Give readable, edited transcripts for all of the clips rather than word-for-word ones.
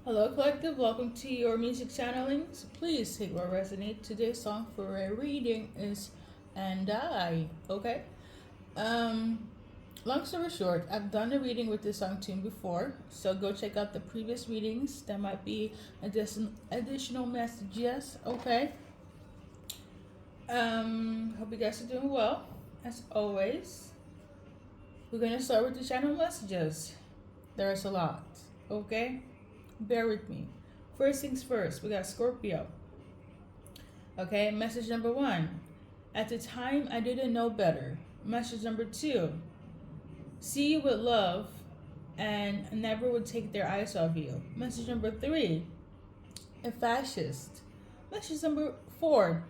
Hello, Collective. Welcome to your music channelings. Please take what resonates. Today's song for a reading is "And I." Okay. Um. Long story short, I've done a reading with this song tune before, so go check out the previous readings. There might be additional messages. Okay. Hope you guys are doing well. As always, we're gonna start with the channel messages. There's a lot. Okay. Bear with me. First things first, we got Scorpio. Okay, message number one. At the time, I didn't know better. Message number two. See you with love and never would take their eyes off you. Message number three. A fascist. Message number four.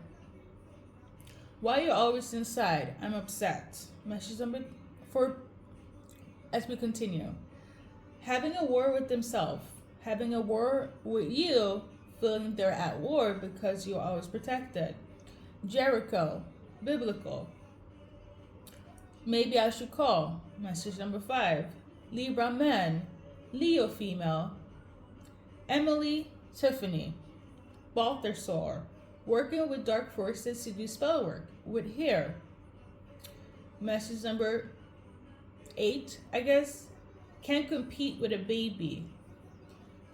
Why you always inside? I'm upset. Message number four. As we continue. Having a war with themselves. Having a war with you, feeling they're at war because you're always protected. Jericho, biblical. Maybe I should call. Message number five. Libra man, Leo female. Emily, Tiffany. Balthasar, working with dark forces to do spell work with hair. Message number eight, I guess. Can't compete with a baby.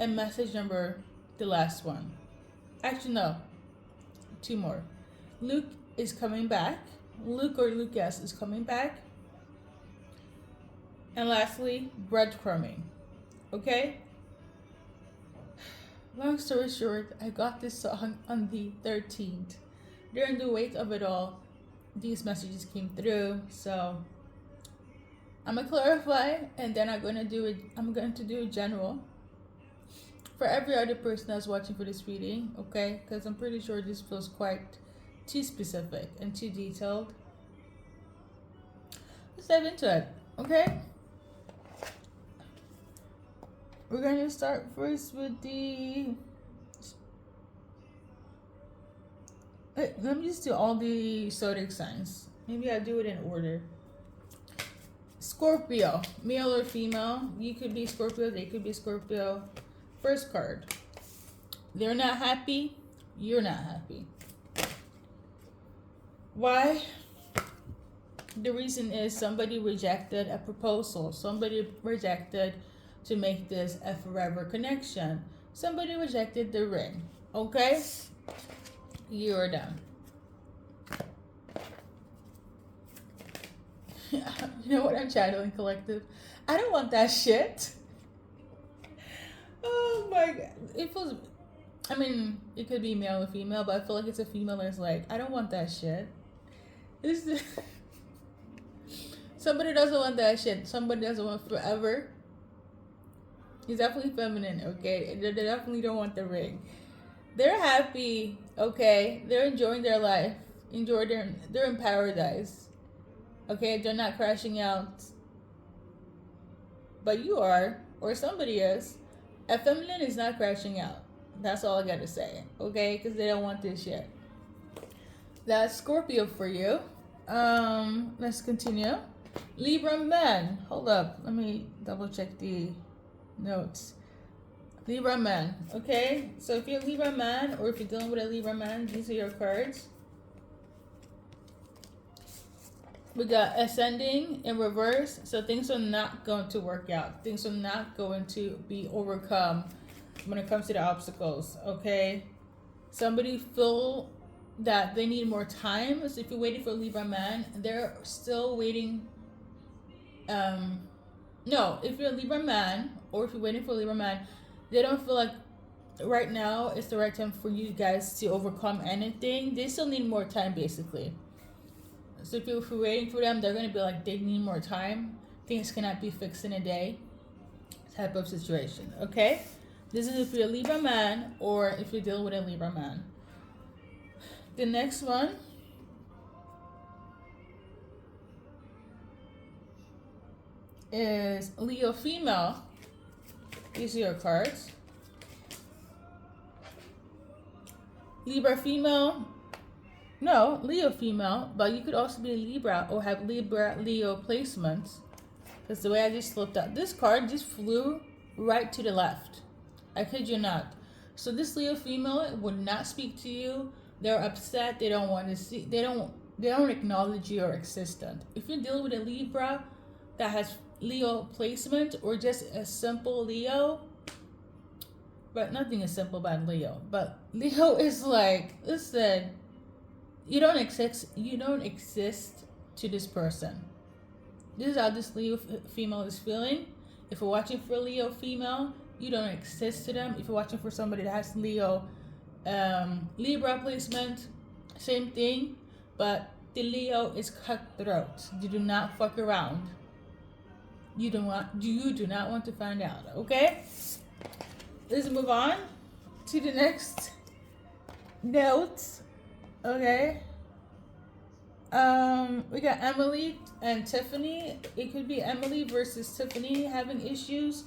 And message number, the last one. Actually, no. Two more. Luke is coming back. Luke or Lucas is coming back. And lastly, breadcrumbing. Okay? Long story short, I got this song on the 13th. During the weight of it all, these messages came through. So I'm gonna clarify, and then I'm going to do a general for every other person that's watching for this reading, okay? Because I'm pretty sure this feels quite too specific and too detailed. Let's dive into it, okay? We're going to start first with the... Let me just do all the zodiac signs. Maybe I'll do it in order. Scorpio, male or female. You could be Scorpio, they could be Scorpio. First card. They're not happy. You're not happy. Why? The reason is somebody rejected a proposal. Somebody rejected to make this a forever connection. Somebody rejected the ring. Okay? You're done. You know what I'm channeling, Collective? I don't want that shit. Oh my god. It feels, I mean, it could be male or female, but I feel like it's a female that's like, I don't want that shit. It's somebody doesn't want that shit. Somebody doesn't want forever. He's definitely feminine, okay? They definitely don't want the ring. They're happy, okay? They're enjoying their life. They're in paradise. Okay, they're not crashing out. But you are, or somebody is. A feminine is not crashing out. That's all I gotta say, okay? Because they don't want this shit. That's Scorpio for you. Let's continue. Libra man. Hold up. Let me double check the notes. Libra man. Okay? So if you're a Libra man, or if you're dealing with a Libra man, these are your cards. We got ascending in reverse, so things are not going to work out. Things are not going to be overcome when it comes to the obstacles, okay? Somebody feel that they need more time. So if you're waiting for a Libra man, they're still waiting. No, if you're a Libra man, or if you're waiting for a Libra man, they don't feel like right now is the right time for you guys to overcome anything. They still need more time, basically. So if you're waiting for them, they're going to be like, they need more time. Things cannot be fixed in a day type of situation, okay? This is if you're a Libra man or if you're dealing with a Libra man. The next one is Leo female. These are your cards. Libra female. No, Leo female, but you could also be a Libra or have Libra Leo placements. Because the way I just looked up, this card just flew right to the left. I kid you not. So this Leo female would not speak to you. They're upset. They don't want to see. They don't acknowledge your existence. If you're dealing with a Libra that has Leo placement, or just a simple Leo, but nothing is simple about Leo. But Leo is like, listen, you don't exist. You don't exist to this person. This is how this Leo female is feeling. If you're watching for a Leo female, you don't exist to them. If you're watching for somebody that has Leo Libra placement, same thing. But the Leo is cutthroat. You do not fuck around. You do not want to find out. Okay? Let's move on to the next note. Okay. We got Emily and Tiffany. It could be Emily versus Tiffany having issues,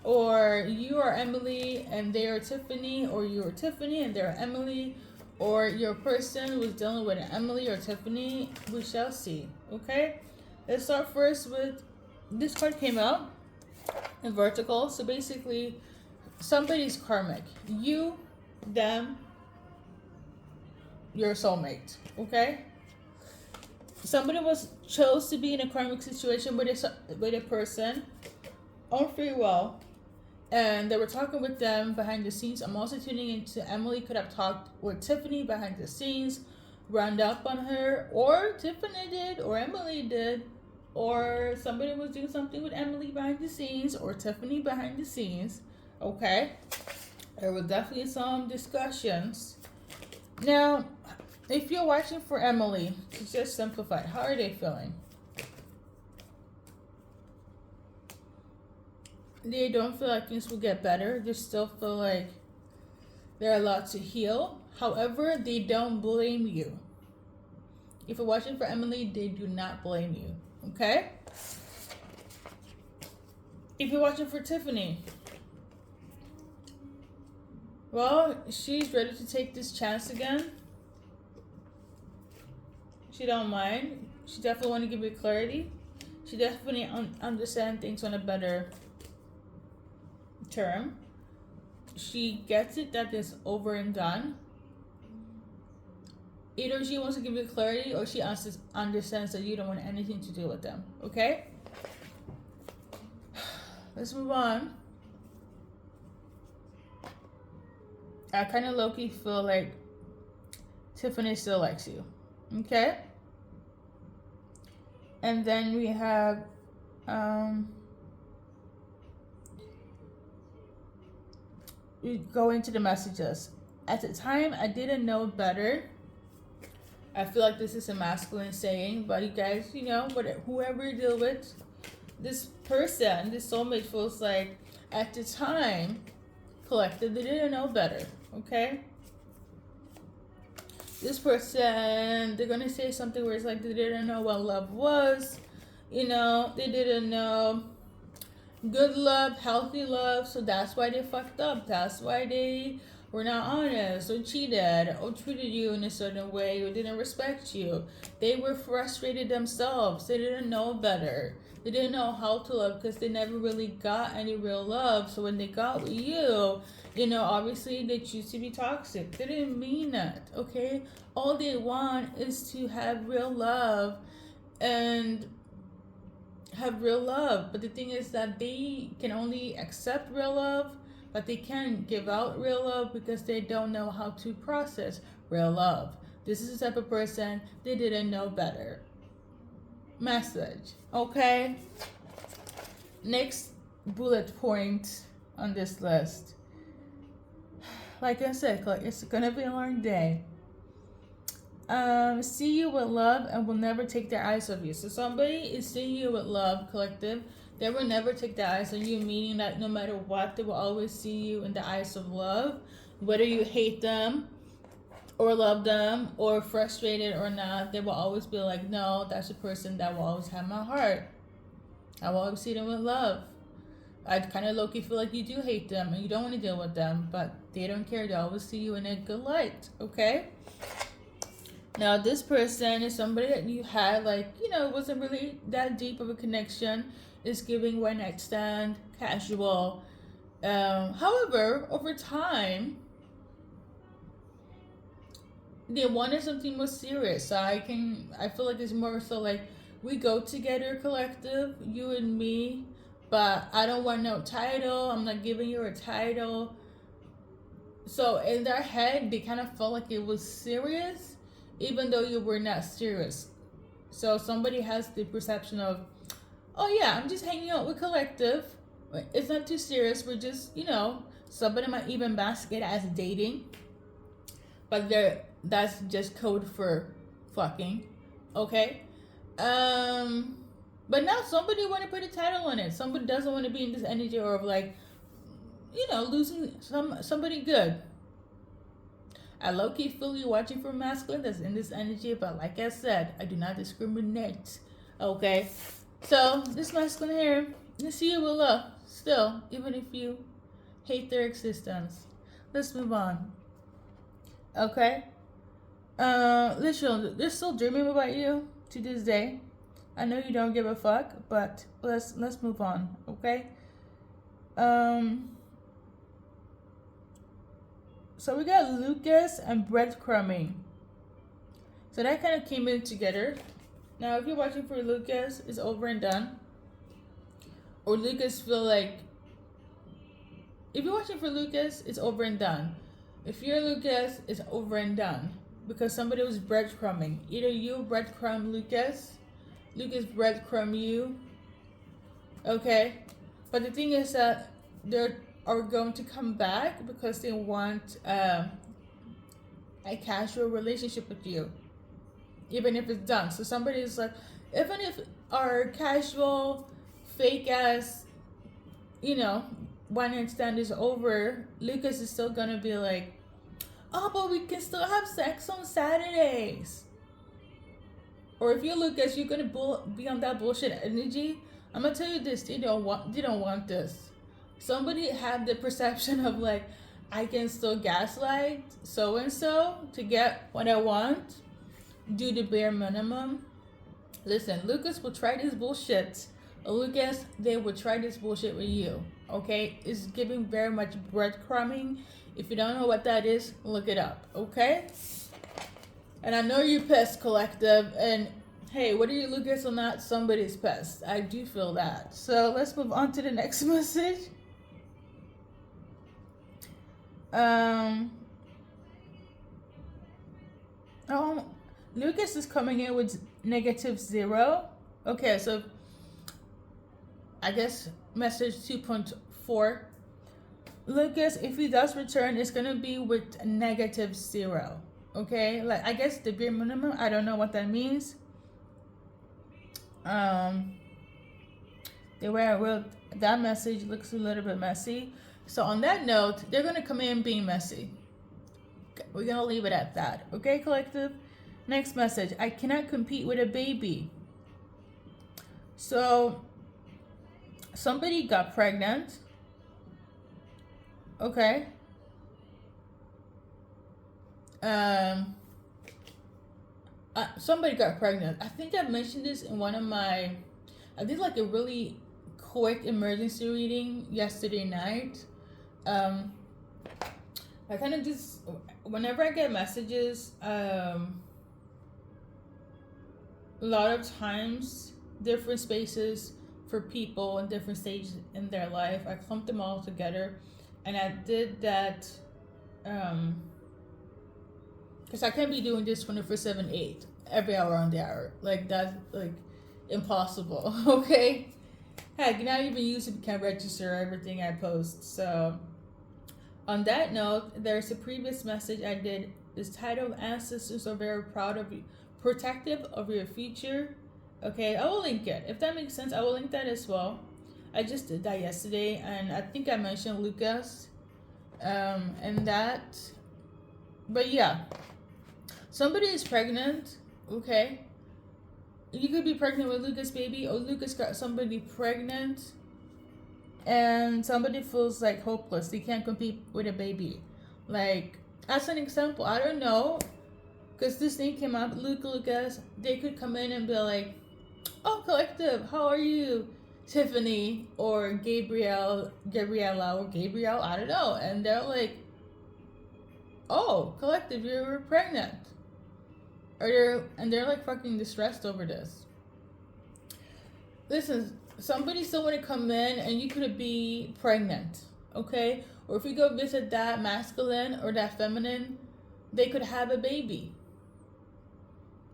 or you are Emily and they are Tiffany, or you are Tiffany and they're Emily, or your person was dealing with an Emily or Tiffany. We shall see. Okay, let's start first with this card came out in vertical. So basically, somebody's karmic. You, them, your soulmate. Okay. Somebody chose to be in a karmic situation with a person on free will, and they were talking with them behind the scenes. I'm also tuning into Emily could have talked with Tiffany behind the scenes, round up on her, or Tiffany did, or Emily did, or somebody was doing something with Emily behind the scenes, or Tiffany behind the scenes. Okay, there were definitely some discussions. Now, if you're watching for Emily, to just simplify, how are they feeling? They don't feel like things will get better. They still feel like there are a lot to heal. However, they don't blame you. If you're watching for Emily, they do not blame you. Okay? If you're watching for Tiffany, well, she's ready to take this chance again. She don't mind. She definitely want to give you clarity. She definitely understand things on a better term. She gets it that it's over and done. Either she wants to give you clarity, or she understands that you don't want anything to do with them. Okay? Let's move on. I kind of low-key feel like Tiffany still likes you. Okay? And then we have we go into the messages. At the time, I didn't know better. I feel like this is a masculine saying, but you guys, whoever you deal with, this person, this soulmate feels like at the time, collective, they didn't know better. Okay? This person, they're gonna say something where it's like they didn't know what love was, they didn't know good love, healthy love, so that's why they fucked up. That's why they were not honest, or cheated, or treated you in a certain way, or didn't respect you. They were frustrated themselves. They didn't know better. They didn't know how to love because they never really got any real love. So when they got with you, obviously they choose to be toxic. They didn't mean that, okay? All they want is to have real love and have real love. But the thing is that they can only accept real love, but they can't give out real love because they don't know how to process real love. This is the type of person, they didn't know better. Message, okay? Next bullet point on this list. Like I said, it's gonna be a long day. See you with love and will never take their eyes off you. So somebody is seeing you with love, collective. They will never take their eyes on you, meaning that no matter what, they will always see you in the eyes of love. Whether you hate them or love them or frustrated or not, they will always be like, no, that's a person that will always have my heart. I will always see them with love. I kind of low-key feel like you do hate them and you don't want to deal with them, but they don't care. They always see you in a good light, okay? Now, this person is somebody that you had, it wasn't really that deep of a connection. It's giving one night stand, casual, However, over time, they wanted something more serious. So I feel like it's more so like we go together, collective, you and me, but I don't want no title. I'm not giving you a title. So in their head, they kind of felt like it was serious, even though you were not serious. So somebody has the perception of, oh yeah, I'm just hanging out with collective. It's not too serious. We're just, somebody might even mask it as dating, but that's just code for fucking. Okay. But now somebody want to put a title on it. Somebody doesn't want to be in this energy or of like, losing somebody good. I low-key feel you watching for masculine that's in this energy, but like I said, I do not discriminate. Okay? So, this masculine here, you see you with love. Still, even if you hate their existence. Let's move on. Okay? Literally, they're still dreaming about you to this day. I know you don't give a fuck, but let's move on, okay? So we got Lucas and breadcrumbing. So that kind of came in together. Now, if you're watching for Lucas, it's over and done. Or Lucas feel like, if you're watching for Lucas, it's over and done. If you're Lucas, it's over and done. Because somebody was breadcrumbing. Either you breadcrumb Lucas breadcrumb you. Okay? But the thing is that they are going to come back because they want a casual relationship with you. Even if it's done. So somebody is like, even if our casual, fake ass, one night stand is over, Lucas is still gonna be like, oh, but we can still have sex on Saturdays. Or if you're Lucas, you're gonna be on that bullshit energy. I'm gonna tell you this: they don't want this. Somebody had the perception of like, I can still gaslight so and so to get what I want, do the bare minimum. Listen, Lucas will try this bullshit. Lucas, they will try this bullshit with you. Okay, it's giving very much breadcrumbing. If you don't know what that is, look it up. Okay. And I know you're pissed, collective. And hey, whether you Lucas or not, somebody's pissed. I do feel that. So let's move on to the next message. Lucas is coming in with -0. Okay, so I guess message 2.4. Lucas, if he does return, it's gonna be with -0. Okay, like I guess the bare minimum. I don't know what that means. The way I wrote that message looks a little bit messy. So on that note, they're gonna come in being messy. We're gonna leave it at that. Okay, collective. Next message. I cannot compete with a baby. So somebody got pregnant. Okay. Somebody got pregnant. I think I mentioned this in one of my, I did like a really quick emergency reading yesterday night. I kind of just, whenever I get messages, a lot of times, different spaces for people in different stages in their life, I clumped them all together, and I did that, because I can't be doing this 24/7/8 every hour on the hour. Like that's like impossible. Okay. Heck, not even YouTube can register everything I post. So on that note, there's a previous message I did. This title: Ancestors are very proud of you, protective of your future. Okay, I will link it. If that makes sense, I will link that as well. I just did that yesterday, and I think I mentioned Lucas, and that. But yeah, somebody is pregnant. Okay, you could be pregnant with Lucas, baby, or Lucas got somebody pregnant, and somebody feels like hopeless. They can't compete with a baby. Like, as an example, I don't know, because this thing came up, Lucas, they could come in and be like, oh, collective, how are you? Tiffany or Gabriella or Gabriel, I don't know. And they're like, oh, collective, you're pregnant. They're like fucking distressed over this. Listen, somebody still want to come in and you could be pregnant, okay? Or if you go visit that masculine or that feminine, they could have a baby.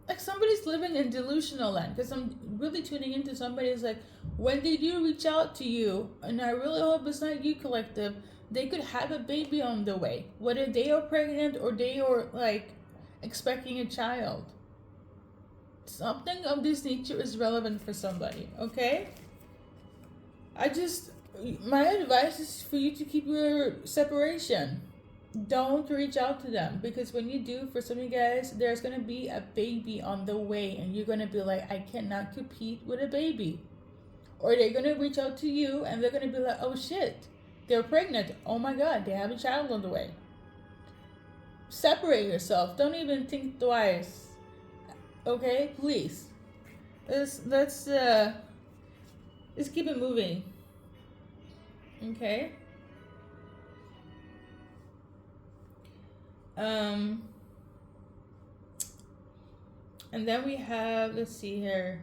Like somebody's living in delusional land, because I'm really tuning into somebody who's like, when they do reach out to you, and I really hope it's not you, collective, they could have a baby on the way, whether they are pregnant or they are like expecting a child. Something of this nature is relevant for somebody, okay? My advice is for you to keep your separation. Don't reach out to them, because when you do, for some of you guys, there's gonna be a baby on the way and you're gonna be like, I cannot compete with a baby. Or they're gonna reach out to you and they're gonna be like, oh shit, they're pregnant. Oh my god, they have a child on the way. Separate yourself. Don't even think twice. Okay, please. Let's keep it moving. Okay. And then we have, let's see here,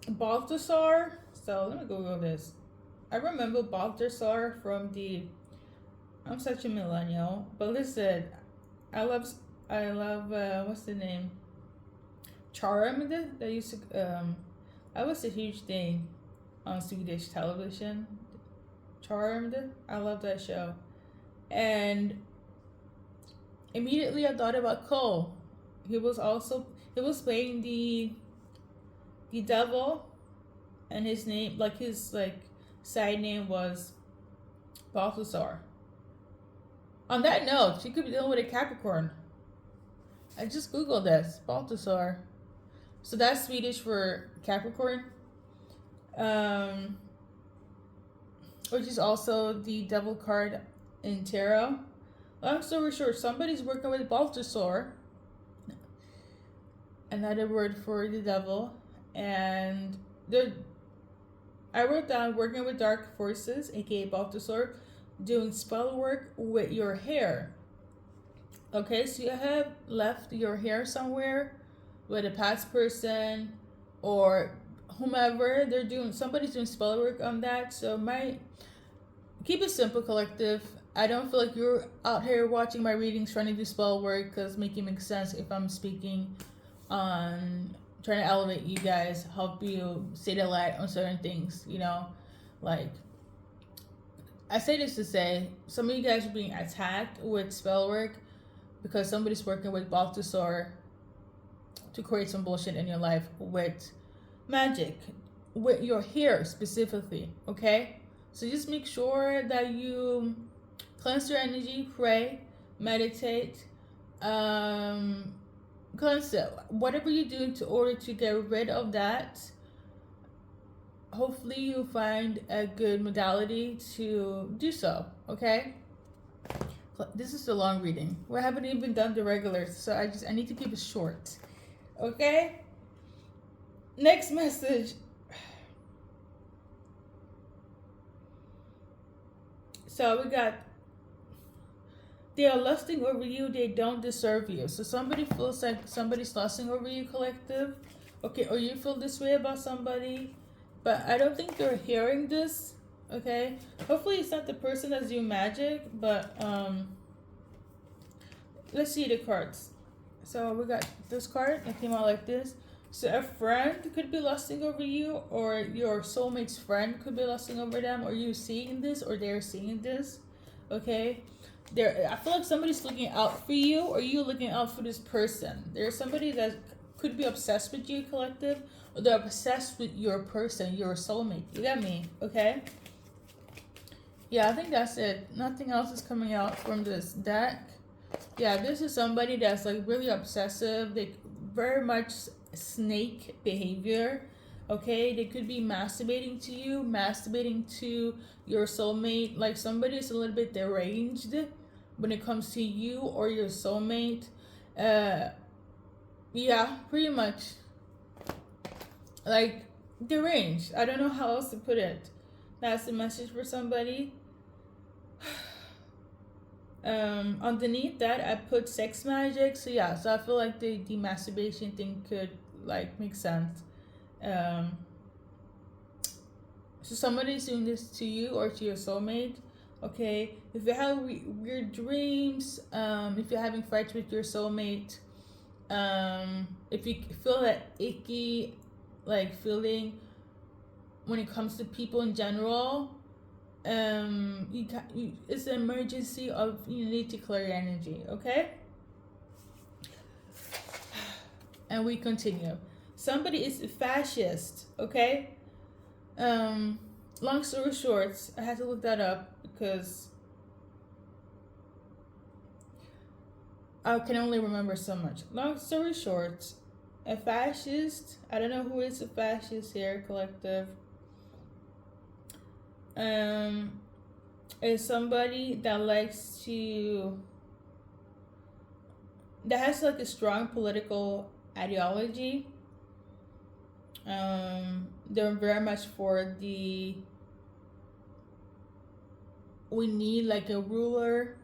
Balthasar. So let me Google this. I remember Balthasar from I'm such a millennial, but listen, I love what's the name? Charmed. That used to that was a huge thing on Swedish television. Charmed. I love that show. And immediately I thought about Cole. He was playing the devil, and his name, like his side name, was Balthasar. On that note, she could be dealing with a Capricorn. I just googled this, Balthasar. So that's Swedish for Capricorn, which is also the devil card in tarot. Long story short, somebody's working with Balthasar, another word for the devil, and I wrote down working with dark forces, aka Balthasar, doing spell work with your hair. Okay, so you have left your hair somewhere with a past person or whomever. Somebody's doing spell work on that. So keep it simple, collective. I don't feel like you're out here watching my readings trying to do spell work, because make sense if I'm speaking on trying to elevate you guys, help you say the light on certain things, like I say this to say some of you guys are being attacked with spell work because somebody's working with Balthasar to create some bullshit in your life with magic, with your hair specifically, okay? So just make sure that you cleanse your energy, pray, meditate, cleanse it. Whatever you do to order to get rid of that, hopefully you find a good modality to do so, okay? This is a long reading. We haven't even done the regulars, so I need to keep it short, okay? Next message. So we got, they are lusting over you, they don't deserve you. So somebody feels like somebody's lusting over you, collective. Okay, or you feel this way about somebody, but I don't think they're hearing this, okay? Hopefully it's not the person that's doing magic, but let's see the cards. So we got this card, it came out like this. So a friend could be lusting over you, or your soulmate's friend could be lusting over them, or you seeing this, or they're seeing this, okay? I feel like somebody's looking out for you, or you looking out for this person. There's somebody that could be obsessed with you, collective, or they're obsessed with your person, your soulmate. You got me, okay? Yeah, I think that's it. Nothing else is coming out from this deck. Yeah, this is somebody that's like really obsessive. They very much snake behavior, okay? They could be masturbating to you, masturbating to your soulmate. Like somebody's a little bit deranged when it comes to you or your soulmate. Yeah, pretty much. like deranged. I don't know how else to put it. That's the message for somebody. Underneath that, I put sex magic. So yeah, so I feel like the masturbation thing could like make sense. Um, so somebody's doing this to you or to your soulmate. Okay, if you have weird dreams, if you're having fights with your soulmate, if you feel that icky, like feeling when it comes to people in general, it's an emergency of you need to clear your energy. Okay, and we continue. Somebody is a fascist. Okay, long story short, I had to look that up because I can only remember so much. Long story short, a fascist, I don't know who is a fascist here, collective, is somebody that likes to, that has like a strong political ideology. They're very much for the, we need like a ruler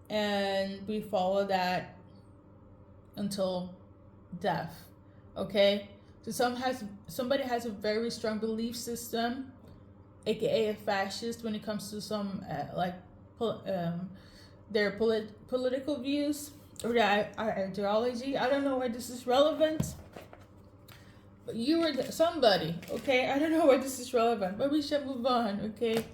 and we follow that until death. Okay, so somebody has a very strong belief system, aka a fascist, when it comes to some their political views or their ideology. I don't know why this is relevant, but you were somebody. Okay, I don't know why this is relevant, but we should move on. Okay.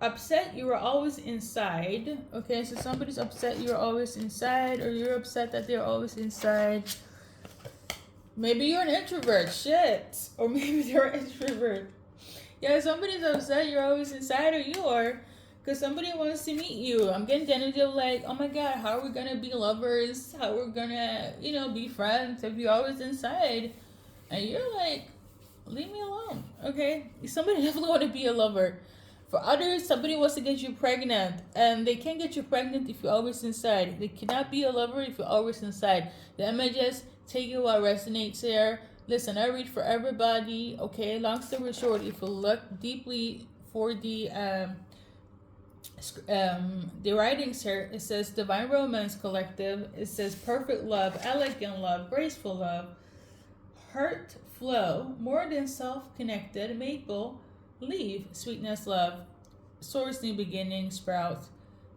Upset, you are always inside. Okay, so somebody's upset you're always inside, or you're upset that they're always inside. Maybe you're an introvert, shit. Or maybe they're an introvert. Yeah, somebody's upset you're always inside, or you are, because somebody wants to meet you. I'm getting the energy of like, oh my god, how are we gonna be lovers? How we're gonna, be friends if you're always inside? And you're like, leave me alone, okay? Somebody definitely want to be a lover. For others, somebody wants to get you pregnant, and they can't get you pregnant if you're always inside. They cannot be a lover if you're always inside. The images, take it what resonates here. Listen, I read for everybody, okay? Long story short, if you look deeply for the writings here, it says Divine Romance Collective. It says perfect love, elegant love, graceful love, heart flow, more than self-connected, maple, leaf, sweetness, love, source, new beginning, sprout,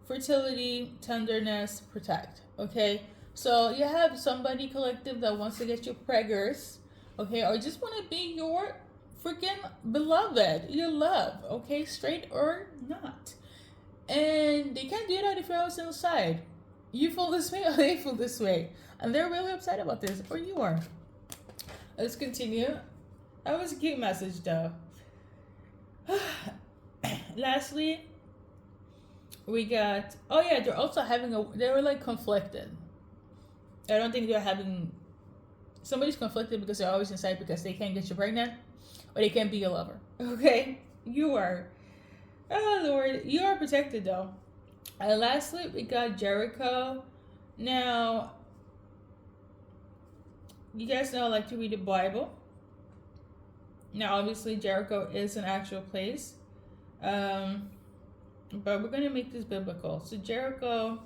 fertility, tenderness, protect. Okay, so you have somebody, collective, that wants to get you preggers, okay, or just want to be your freaking beloved, your love, okay, straight or not. And they can't do that if you're always inside. You feel this way or they feel this way, and they're really upset about this, or you are. Let's continue. That was a cute message though. Lastly, we got, oh yeah, they're also having they were like conflicted. I don't think they're having, somebody's conflicted because they're always inside because they can't get you pregnant, or they can't be a lover. Okay, you are, oh Lord, you are protected though. And lastly, we got Jericho. Now, you guys know I like to read the Bible. Now, obviously, Jericho is an actual place, but we're going to make this biblical. So Jericho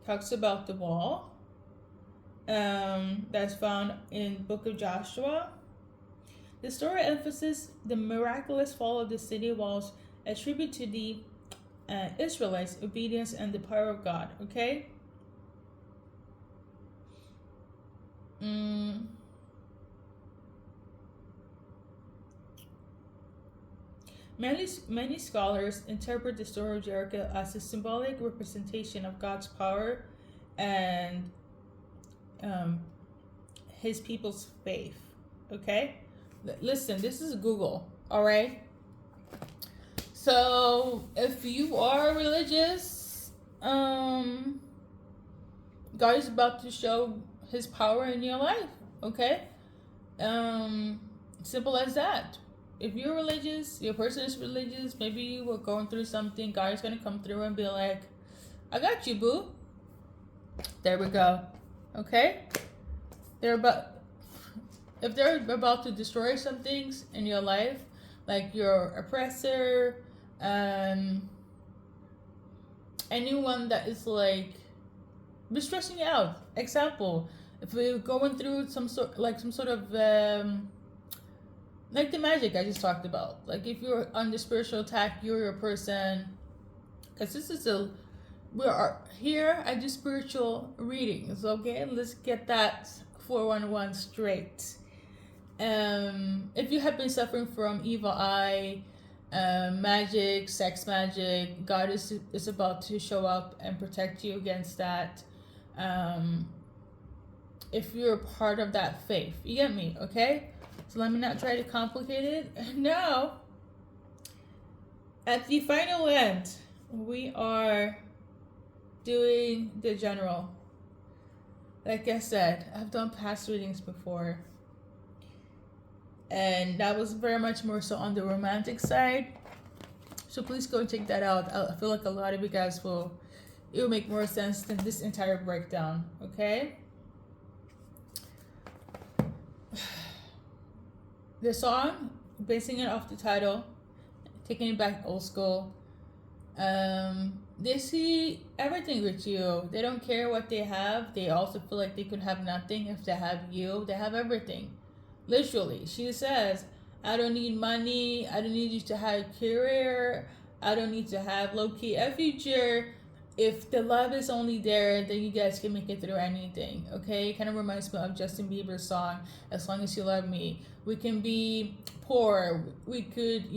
talks about the wall that's found in Book of Joshua. The story emphasizes the miraculous fall of the city walls, a tribute to the Israelites' obedience and the power of God. Okay. Many scholars interpret the story of Jericho as a symbolic representation of God's power and his people's faith. Okay? Listen, this is Google, all right? So, if you are religious, God is about to show his power in your life, okay? Simple as that. If you're religious, your person is religious, maybe you were going through something, God is going to come through and be like, I got you, boo. There we go. Okay? They're about if they're about to destroy some things in your life, like your oppressor, um, anyone that is like be stressing you out. Example, if we're going through some sort of like the magic I just talked about. Like if you're under spiritual attack, you're a person. Because this is a we are here. I do spiritual readings. Okay, let's get that 411 straight. If you have been suffering from evil eye, magic, sex magic, God is about to show up and protect you against that. Um, if you're part of that faith, you get me, okay? So let me not try to complicate it. Now, at the final end, we are doing the general. Like I said, I've done past readings before. And that was very much more so on the romantic side. So please go and check that out. I feel like a lot of you guys it will make more sense than this entire breakdown, okay? The song, basing it off the title, taking it back old school. They see everything with you. They don't care what they have. They also feel like they could have nothing if they have you. They have everything. Literally, she says, I don't need money. I don't need you to have a career. I don't need to have low-key a future. If the love is only there, then you guys can make it through anything, okay? It kind of reminds me of Justin Bieber's song, As Long As You Love Me. We can be poor. We could,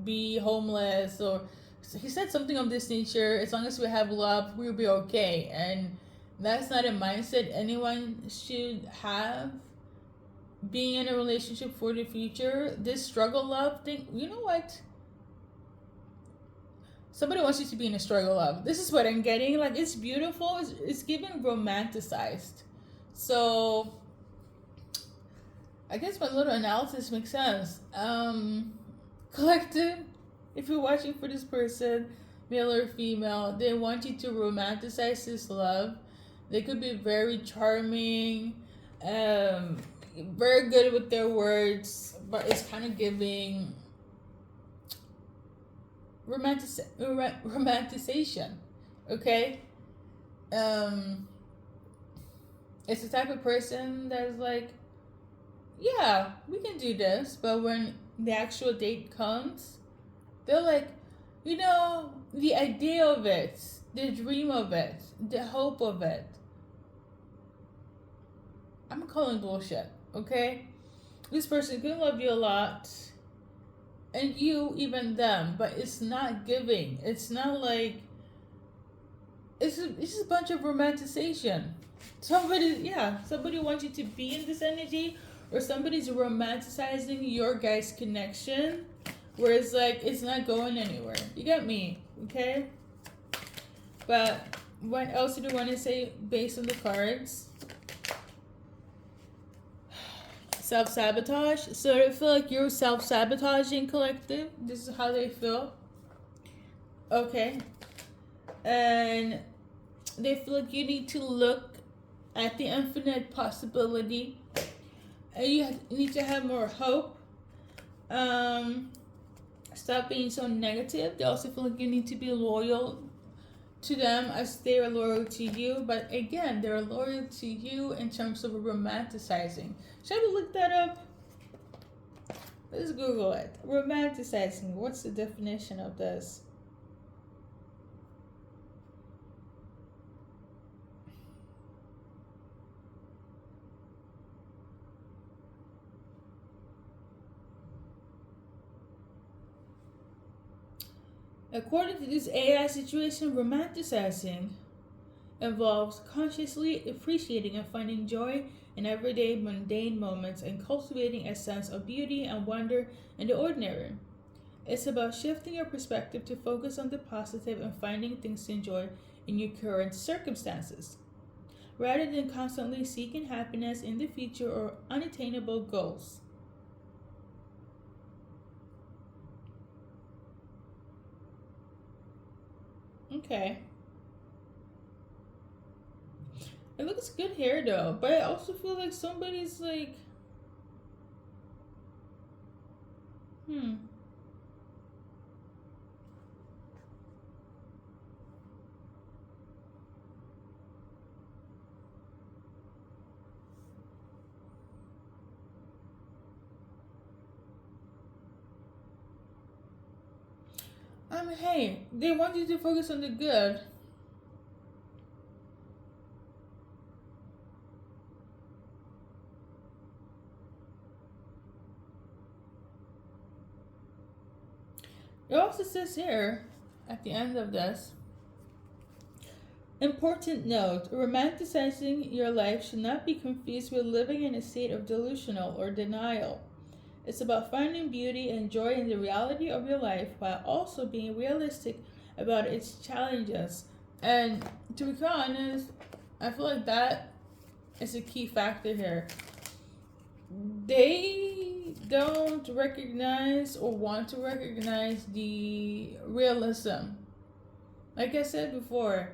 be homeless. Or he said something of this nature. As long as we have love, we'll be okay. And that's not a mindset anyone should have. Being in a relationship for the future, this struggle love thing, you know what? Somebody wants you to be in a struggle love. This is what I'm getting. Like, it's beautiful. It's given romanticized. So, I guess my little analysis makes sense. Collective, if you're watching for this person, male or female, they want you to romanticize this love. They could be very charming, very good with their words, but it's kind of giving romanticization, okay? It's the type of person that is like, yeah, we can do this, but when the actual date comes, they're like, the idea of it, the dream of it, the hope of it, I'm calling bullshit, okay? This person can love you a lot, and you, even them, but it's not giving. It's not like, it's just a bunch of romanticization. Somebody wants you to be in this energy, or somebody's romanticizing your guys' connection, where it's like, it's not going anywhere. You get me, okay? But what else do you want to say based on the cards? Self-sabotage. So they feel like you're self-sabotaging, collective. This is how they feel. Okay. And they feel like you need to look at the infinite possibility. And you need to have more hope. Stop being so negative. They also feel like you need to be loyal to them as they are loyal to you. But again, they're loyal to you in terms of romanticizing. Should we look that up? Let's Google it. Romanticizing. What's the definition of this? According to this AI situation, romanticizing involves consciously appreciating and finding joy in everyday mundane moments and cultivating a sense of beauty and wonder in the ordinary. It's about shifting your perspective to focus on the positive and finding things to enjoy in your current circumstances, rather than constantly seeking happiness in the future or unattainable goals. Okay. It looks good hair though, but I also feel like somebody's like, hmm. I mean, hey, they want you to focus on the good. It also says here at the end of this, important note, romanticizing your life should not be confused with living in a state of delusional or denial. It's about finding beauty and joy in the reality of your life while also being realistic about its challenges. And to be honest, I feel like that is a key factor here. They don't recognize or want to recognize the realism. Like I said before,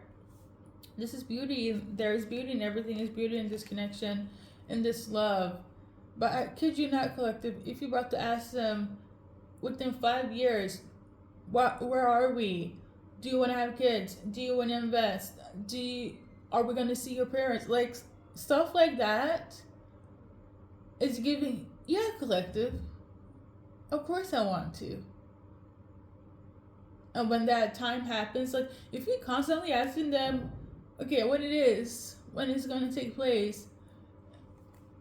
this is beauty. There is beauty in everything. Is beauty in this connection, in this love. But I kid you not, collective. If you're about to ask them within 5 years, where are we? Do you want to have kids? Do you want to invest? Are we going to see your parents? Like stuff like that is giving. Yeah, collective. Of course I want to. And when that time happens, like if you're constantly asking them, okay, what it is, when it's going to take place,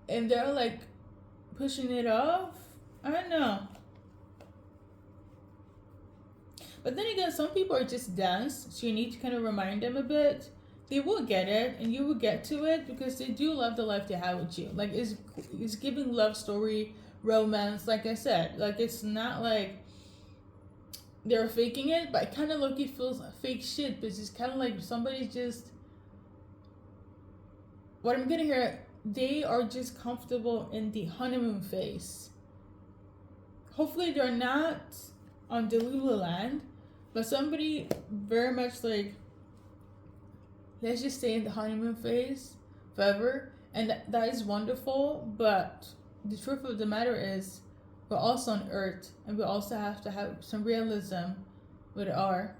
and they're like pushing it off, I don't know. But then again, some people are just dense, so you need to kind of remind them a bit. They will get it, and you will get to it because they do love the life they have with you. Like it's giving love story, romance. Like I said, like it's not like they're faking it, but it kind of look it feels like fake shit. Because it's kind of like somebody's just. What I'm getting here, they are just comfortable in the honeymoon phase. Hopefully, they're not on Delulu land, but somebody very much like, let's just stay in the honeymoon phase forever, and that is wonderful. But the truth of the matter is, we're also on Earth, and we also have to have some realism with our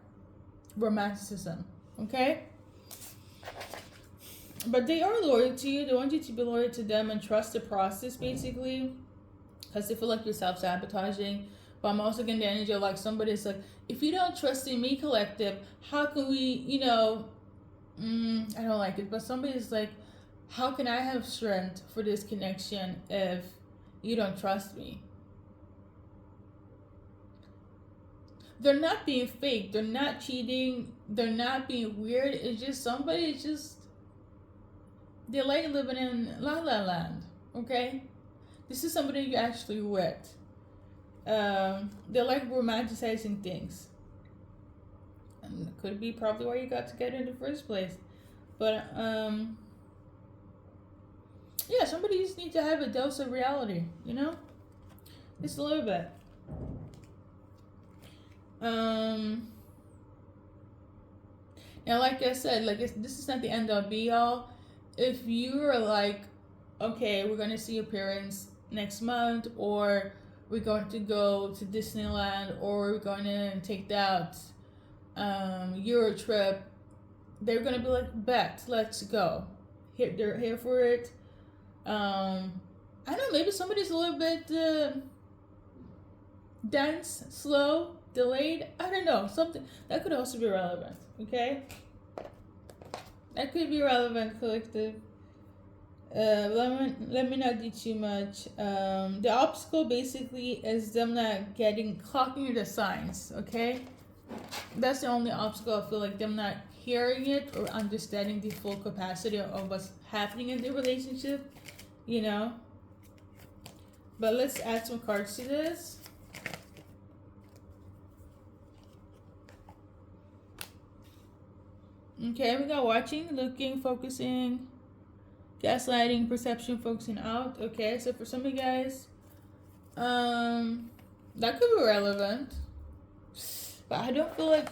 romanticism. Okay. But they are loyal to you. They want you to be loyal to them and trust the process, basically, because they feel like you're self-sabotaging. But I'm also getting the energy of like somebody's like, if you don't trust in me, collective, how can we, I don't like it. But somebody's like, how can I have strength for this connection if you don't trust me? They're not being fake. They're not cheating. They're not being weird. It's just somebody just, they like living in La La Land, okay? This is somebody you actually with. They like romanticizing things. And it could be probably why you got together in the first place. But, yeah, somebody just needs to have a dose of reality, Just a little bit. Now, like I said, this is not the end all be all. If you're like, okay, we're going to see your parents next month, or we're going to go to Disneyland, or we're going to take that Euro trip, they're going to be like, bet, let's go. They're here for it. I don't know, maybe somebody's a little bit dense, slow, delayed. I don't know, something that could also be relevant, okay? That could be relevant, collective. Let me not do too much. The obstacle basically is them not clocking the signs, okay? That's the only obstacle. I feel like them not hearing it or understanding the full capacity of what's happening in the relationship, But let's add some cards to this. Okay, we got watching, looking, focusing, gaslighting, perception, focusing out. Okay, so for some of you guys, that could be relevant. But I don't feel like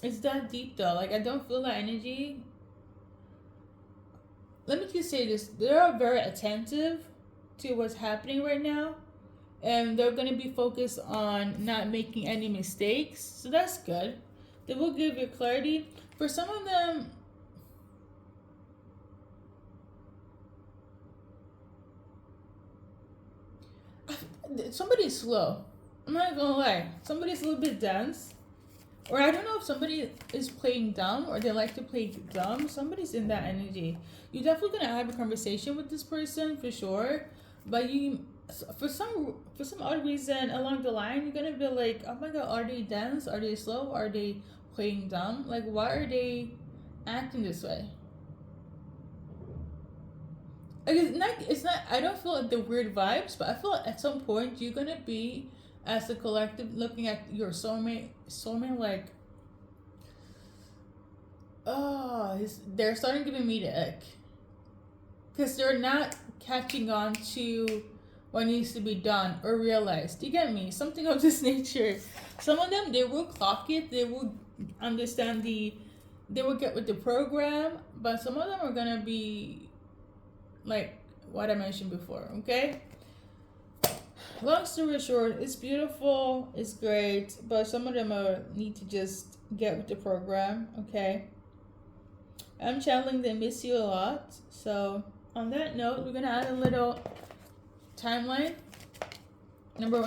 it's that deep though. Like I don't feel that energy. let me just say this: they are very attentive to what's happening right now, and they're going to be focused on not making any mistakes. So that's good. They will give you clarity. For some of them, somebody's slow. I'm not gonna lie. Somebody's a little bit dense. Or I don't know if somebody is playing dumb or they like to play dumb. Somebody's in that energy. You're definitely gonna have a conversation with this person for sure. But you, for some odd reason along the line, you're gonna be like, oh my god, are they dense? Are they slow? Are they playing dumb? Like, why are they acting this way? Like, it's not. I don't feel like the weird vibes, but I feel like at some point you're gonna be, as a collective, looking at your soulmate like, oh, they're starting giving me the ick, because they're not catching on to what needs to be done or realized. You get me? Something of this nature. Some of them, they will clock it. They will understand they will get with the program, but some of them are gonna be like what I mentioned before, okay? Long story short, it's beautiful, it's great, but some of them need to just get with the program, okay? I'm channeling they miss you a lot. So on that note, we're gonna add a little timeline. Number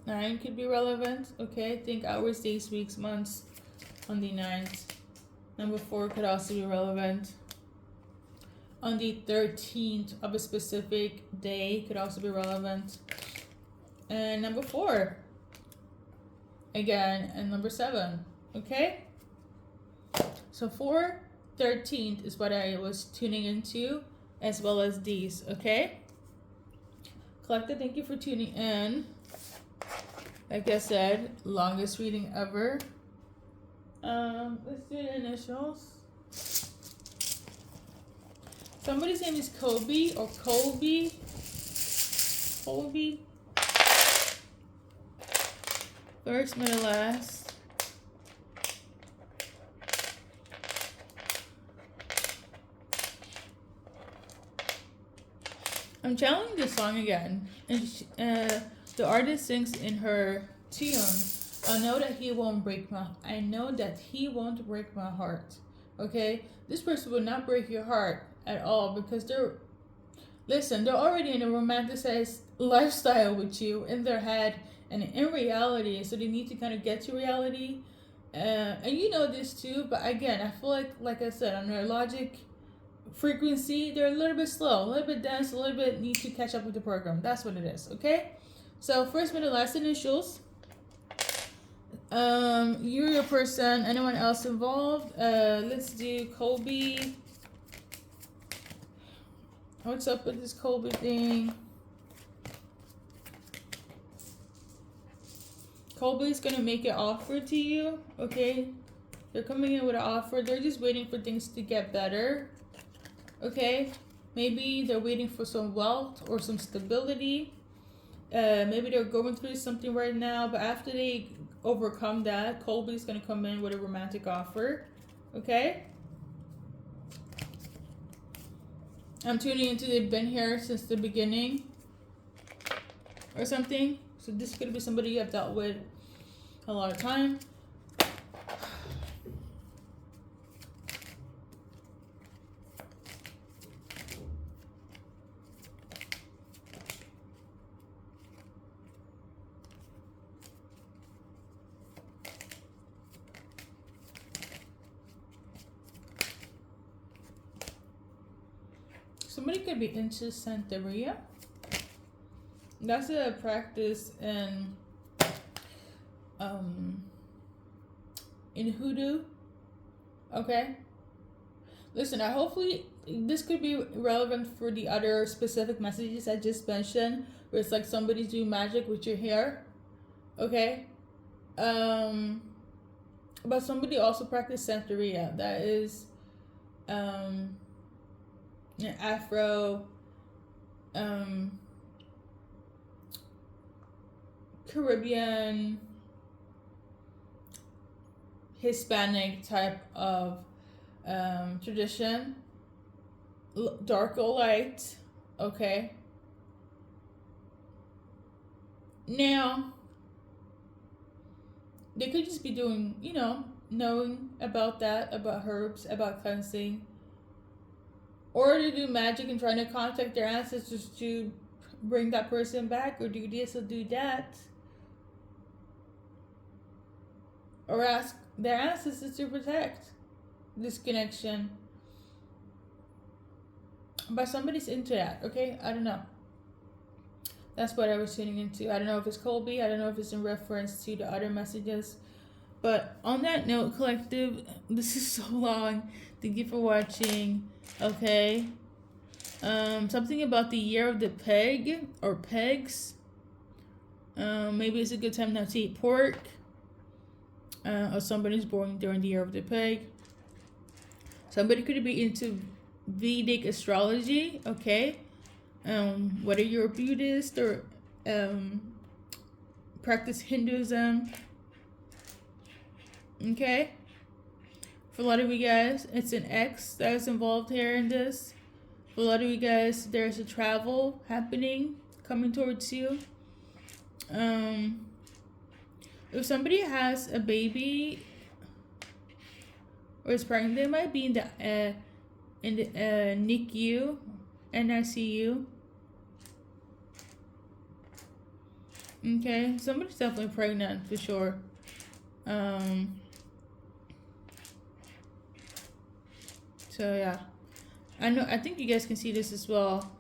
9 could be relevant, okay? Think hours, days, weeks, months on the 9th. Number 4 could also be relevant. On the 13th of a specific day could also be relevant. And number 4 again, and number 7, okay? So 4/13 is what I was tuning into, as well as these, okay? Collective, thank you for tuning in. Like I said, longest reading ever. Let's do the initials. Somebody's name is Kobe or Colby. Colby. First, middle, last. I'm channeling this song again, and the artist sings in her tune. I know that he won't break my. I know that he won't break my heart. Okay, this person will not break your heart at all, because they're already in a romanticized lifestyle with you in their head and in reality. So they need to kind of get to reality, and you know this too. But again, I feel like I said, on their logic frequency, they're a little bit slow, a little bit dense, a little bit need to catch up with the program. That's what it is, okay? So first, middle, last initials. You're your person. Anyone else involved? Let's do Colby. What's up with this Colby thing? Colby's gonna make an offer to you, okay? They're coming in with an offer. They're just waiting for things to get better. Okay, maybe they're waiting for some wealth or some stability. Maybe they're going through something right now, but after they overcome that, Colby's gonna come in with a romantic offer. Okay, I'm tuning into they've been here since the beginning or something. So this could be somebody you have dealt with a lot of time. Somebody could be into Santeria. That's a practice in hoodoo. Okay. Listen, hopefully this could be relevant for the other specific messages I just mentioned, where it's like somebody's doing magic with your hair. Okay. But somebody also practice Santeria. That is an Afro Caribbean Hispanic type of tradition. dark or light. Okay. Now, they could just be doing, knowing about that, about herbs, about cleansing, or to do magic and trying to contact their ancestors to bring that person back, or do this or do that, or ask their ancestors to protect this connection. But somebody's into that, okay? I don't know. That's what I was tuning into. I don't know if it's Colby. I don't know if it's in reference to the other messages. But on that note, collective, this is so long. Thank you for watching. Okay. Something about the year of the peg or pegs. Maybe it's a good time not to eat pork. Or somebody's born during the year of the peg. Somebody could be into Vedic astrology. Okay. Whether you're a Buddhist or practice Hinduism. Okay. For a lot of you guys, it's an ex that is involved here in this. For a lot of you guys, there's a travel happening, coming towards you. If somebody has a baby or is pregnant, they might be in the NICU, NICU. Okay, somebody's definitely pregnant for sure. So yeah, I think you guys can see this as well.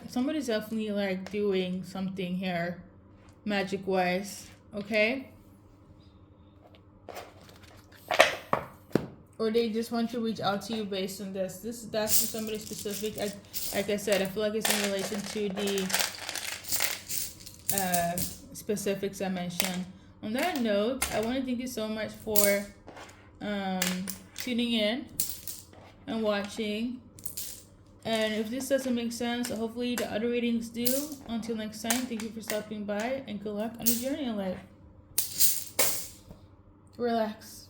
Somebody's definitely like doing something here, magic wise. Okay. Or they just want to reach out to you based on this. That's for somebody specific. Like I said, I feel like it's in relation to the specifics I mentioned. On that note, I want to thank you so much for tuning in and watching. And if this doesn't make sense, hopefully the other readings do. Until next time, thank you for stopping by and good luck on your journey in life. Relax.